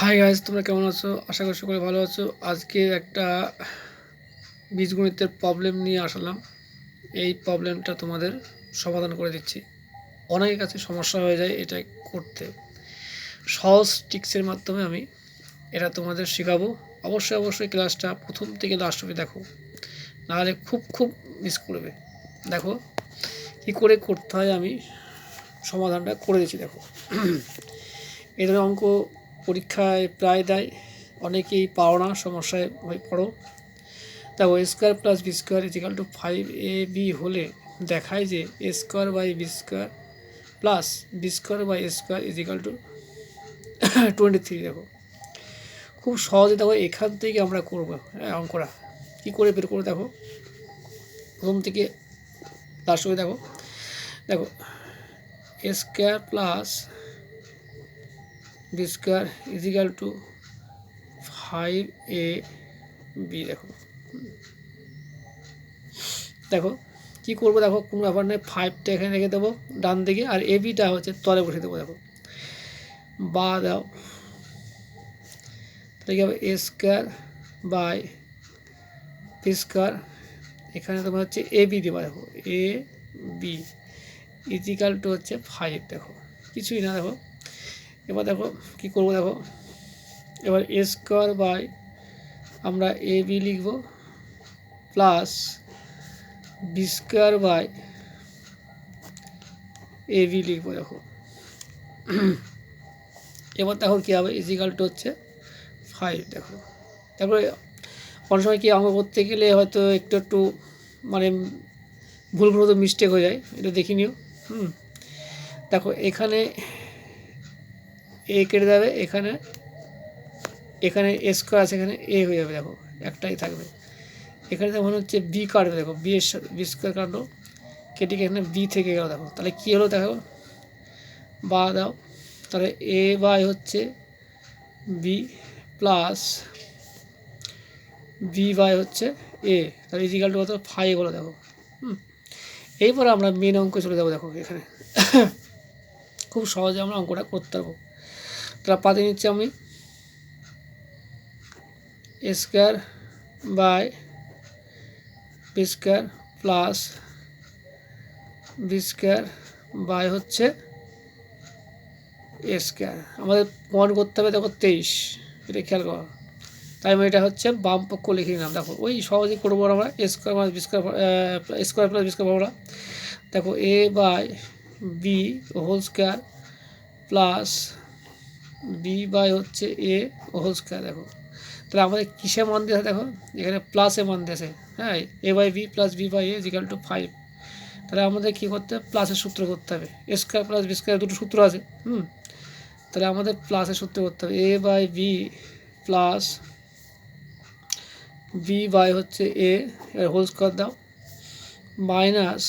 Hi guys, তোমরা কেমন আছো? আশা করি সকলে ভালো আছো। আজকে একটা বীজগণিতের প্রবলেম নিয়ে আসলাম। এই প্রবলেমটা তোমাদের সমাধান করে দিচ্ছি। অনেকের কাছে সমস্যা হয়ে যায় এটা করতে। সহজ ট্রিক্সের মাধ্যমে আমি এটা তোমাদের শেখাবো। অবশ্যই ক্লাসটা প্রথম থেকে লাস্ট অবধি দেখো, নাহলে খুব মিস করবে। দেখো কী করে করতে হয়, আমি সমাধানটা করে দিচ্ছি। দেখো এই ধরনের অঙ্ক পরীক্ষায় প্রায় দেয়, অনেকেই পাও না, সমস্যায় হয়ে পড়ো। দেখো A square plus B square is equal to 5ab হলে দেখায় যে A square by B square plus B square by A square is equal to 23। দেখো খুব সহজে, দেখো এখান থেকে আমরা করবো অঙ্কটা কী করে বের করে। দেখো প্রথম থেকে লাস্ট হয়ে দেখো দেখো A square plus B square is equal to 5ab। দেখো কী করবো, দেখো কোনো ব্যাপার নেই, 5টা এখানে রেখে দেবো ডান দিকে, আর এবিটা হচ্ছে তলে বসে দেবো। দেখো বা দাও, তাহলে কি হবে A square by B square, এখানে তোমার হচ্ছে এ বি দেবা। দেখো এ বি ইজিক্যাল টু হচ্ছে 5। দেখো কিছুই না। দেখো এবার দেখো কী করবো, দেখো এবার এ স্কোয়ার বাই আমরা এ বি লিখব plus B square by A B লিখবো। দেখো এবার দেখো কী হবে, ইজিক্যাল টু হচ্ছে 5। দেখো তারপরে অনেক সময় কি অঙ্ক করতে গেলে হয়তো একটু মানে ভুল মিস্টেক হয়ে যায়, এটা দেখে নিও। দেখো এখানে এ কেটে যাবে, এখানে এখানে এ স্কোয়ার আছে, এখানে এ হয়ে যাবে। দেখো একটাই থাকবে, এখানে মনে হচ্ছে বি কাটবে। দেখো বি এর সাথে বি স্কোয়ার কাটলো, কেটে এখানে বি থেকে গেল। দেখো তাহলে কী হলো, দেখো বা দাও, তাহলে এ বাই হচ্ছে বি প্লাস বি বাই হচ্ছে এ, তাহলে ইজিক্যাল টু কত 5 হলো। দেখো এইপরে আমরা মেন অঙ্ক চলে যাবো। দেখো এখানে খুব সহজে আমরা অঙ্কটা করতে পারবো। তাহলে পাতে নিচ্ছি আমি A square by B square plus B square by হচ্ছে এ স্কোয়ার। আমাদের প্রমাণ করতে হবে। দেখো 23, এটা খেয়াল করো, তাই আমি এটা হচ্ছে বাম পক্ষ লিখে নিলাম। দেখো ওই সহজেই করবো আমরা A square plus B square, square plus B square আমরা। দেখো A by B whole square plus B by হচ্ছে এ হোল স্কোয়ার। দেখো তাহলে আমাদের কিসে মান দিয়েছে, দেখো এখানে প্লাসে মান দিয়েছে। হ্যাঁ, A by B plus B by A is equal to 5। তাহলে আমাদের কী করতে হবে, প্লাসের সূত্র করতে হবে। A square plus B square দুটো সূত্র আছে। তাহলে আমাদের প্লাসের সূত্র করতে হবে, A by B plus B by হচ্ছে এ এর হোল স্কোয়ার দাও minus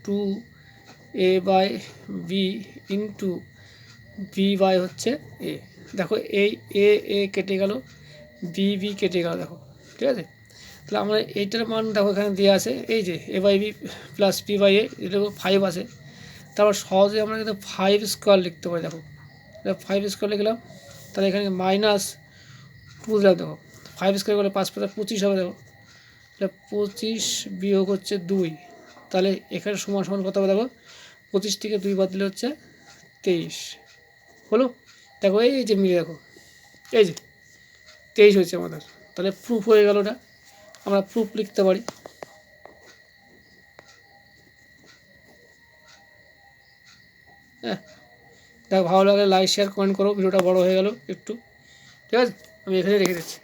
2 A by B into B by হচ্ছে এ। দেখো এই এ কেটে গেল, বি কেটে গেল। দেখো ঠিক আছে, তাহলে আমরা এইটার মান দেখো এখানে দেওয়া আছে, এই যে A by B plus B by A, এটা 5 আছে। তারপর সহজে আমরা কিন্তু 5 স্কোয়ার লিখতে পারি। দেখো 5 স্কোয়ার লিখলাম, তাহলে এখানে মাইনাস 2 দিলাম। দেখো 5 স্কোয়ার করলে 5 × 25 হবে। দেখো তাহলে 25 বিয়োগ হচ্ছে 2, তাহলে এখানে সমান কত হবে। দেখো 25 থেকে 2 বাদ দিলে হচ্ছে 23 হলো। দেখো এই যে মিলে, দেখো এই যে 23 হয়েছে আমাদের। তাহলে প্রুফ হয়ে গেল, ওটা আমরা প্রুফ লিখতে পারি। হ্যাঁ, দেখো ভালো লাগলে লাইক শেয়ার কমেন্ট করো। ভিডিওটা বড় হয়ে গেল একটু, ঠিক আছে, আমি এখানে রেখে দিচ্ছি।